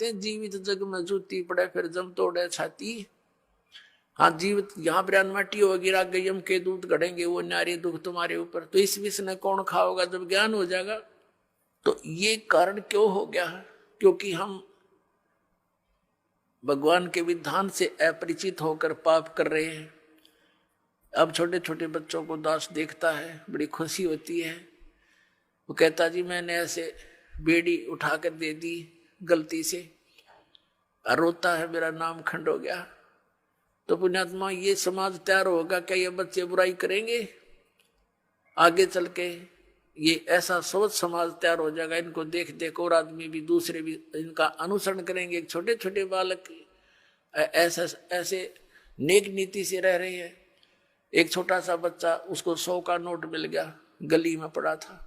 कहते हैं जीवित जग में जूती पड़े फिर जम तोड़े छाती। हाँ, जीवित यहाँ ब्रान माटी होगी, राग यम के दूध गढ़ेंगे वो नारी दुख तुम्हारे ऊपर। तो इस विष ने कौन खाओगा जब ज्ञान हो जाएगा। तो ये कारण क्यों हो गया है? क्योंकि हम भगवान के विधान से अपरिचित होकर पाप कर रहे हैं। अब छोटे छोटे बच्चों को दास देखता है, बड़ी खुशी होती है। वो कहता जी मैंने ऐसे बेड़ी उठाकर दे दी गलती से, रोता है मेरा नाम खंड हो गया। तो पुण्यात्मा ये समाज तैयार होगा क्या? ये बच्चे बुराई करेंगे आगे चल के? ये ऐसा सोच समाज तैयार हो जाएगा, इनको देख देख और आदमी भी दूसरे भी इनका अनुसरण करेंगे। छोटे छोटे बालक ऐसे नेक नीति से रह रहे हैं। एक छोटा सा बच्चा, उसको 100 का नोट मिल गया, गली में पड़ा था,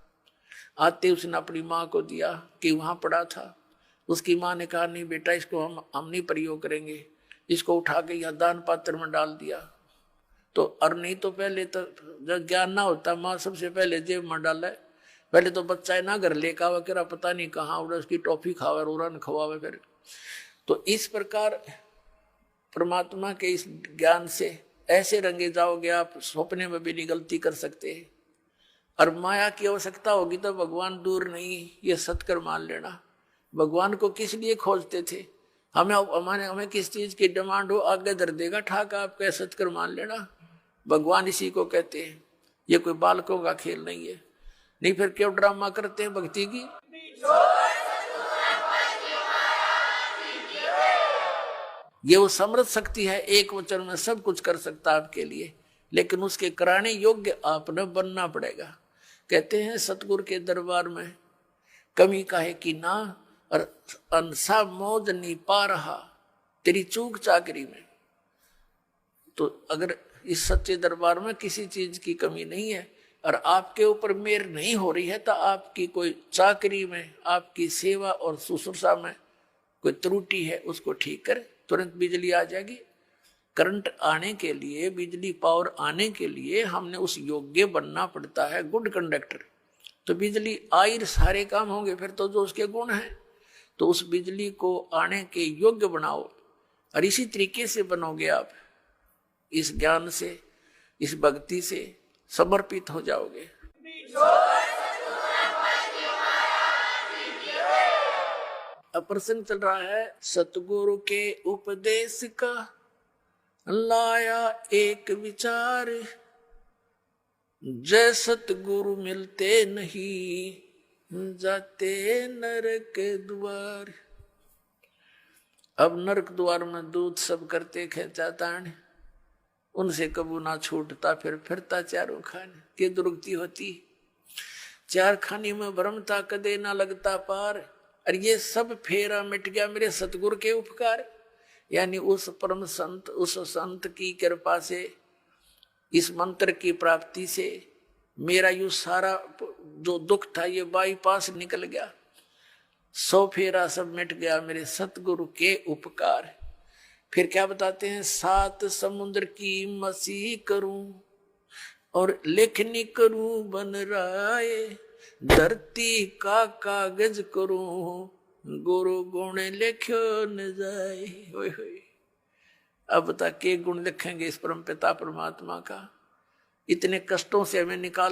आते उसने अपनी माँ को दिया कि वहां पड़ा था। उसकी माँ ने कहा नहीं बेटा इसको हम नहीं प्रयोग करेंगे, इसको उठा के यहाँ दान पात्र में डाल दिया। तो और नहीं तो पहले तो जब ज्ञान ना होता माँ सबसे पहले जेब में डाले। पहले तो बच्चा है ना घर लेकर आवा करा पता नहीं कहाँ उड़ा, उसकी टॉफी खावे रोरन खवावे फिर। तो इस प्रकार परमात्मा के इस ज्ञान से ऐसे रंगे जाओगे आप, सपने में भी नहीं गलती कर सकते। और माया की आवश्यकता होगी तो भगवान दूर नहीं, ये सत्कर मान लेना। भगवान को किस लिए खोजते थे? हमें किस चीज की डिमांड हो आगे धर देगा ठाक, आपके सत्कर मान लेना। भगवान इसी को कहते हैं। ये कोई बालकों का खेल नहीं है। नहीं फिर क्यों ड्रामा करते हैं भक्ति की? ये वो समृद्ध शक्ति है, एक वचन में सब कुछ कर सकता है आपके लिए, लेकिन उसके कराने योग्य आपने बनना पड़ेगा। कहते हैं सतगुरु के दरबार में कमी काहे की ना, और अंसा मौज नहीं पा रहा तेरी चूक चाकरी में। तो अगर इस सच्चे दरबार में किसी चीज की कमी नहीं है और आपके ऊपर मेहर नहीं हो रही है, तो आपकी कोई चाकरी में, आपकी सेवा और शुश्रूषा में कोई त्रुटि है, उसको ठीक कर, तुरंत बिजली आ जाएगी। करंट आने के लिए, बिजली पावर आने के लिए हमने उस योग्य बनना पड़ता है, गुड कंडक्टर। तो बिजली आई सारे काम होंगे फिर तो जो उसके गुण हैं। तो उस बिजली को आने के योग्य बनाओ, और इसी तरीके से बनोगे आप, इस ज्ञान से, इस भक्ति से समर्पित हो जाओगे। अब प्रसंग चल रहा है सतगुरु के उपदेश का, लाया एक विचार, जय सतगुरु मिलते नहीं जाते नरक द्वार। अब नरक द्वार में दूध सब करते खेचा तान, उनसे कबू ना छूटता फिर फिरता चारों खाने। के दुर्गति होती चार खानी में भ्रमता कदे ना लगता पार। और ये सब फेरा मिट गया मेरे सतगुरु के उपकार, यानी उस परम संत, उस संत की कृपा से, इस मंत्र की प्राप्ति से मेरा यू सारा जो दुख था ये बाईपास निकल गया। 100 फेरा सब मिट गया मेरे सतगुरु के उपकार। फिर क्या बताते हैं? 7 समुद्र की मसीह करूं और लेखनी करूं बन राय, धरती का कागज करूं गुरु गुण लिखो न जाए। होय होय। अब बता के गुण लिखेंगे इस परम पिता परमात्मा का? इतने कष्टों से हमें निकाल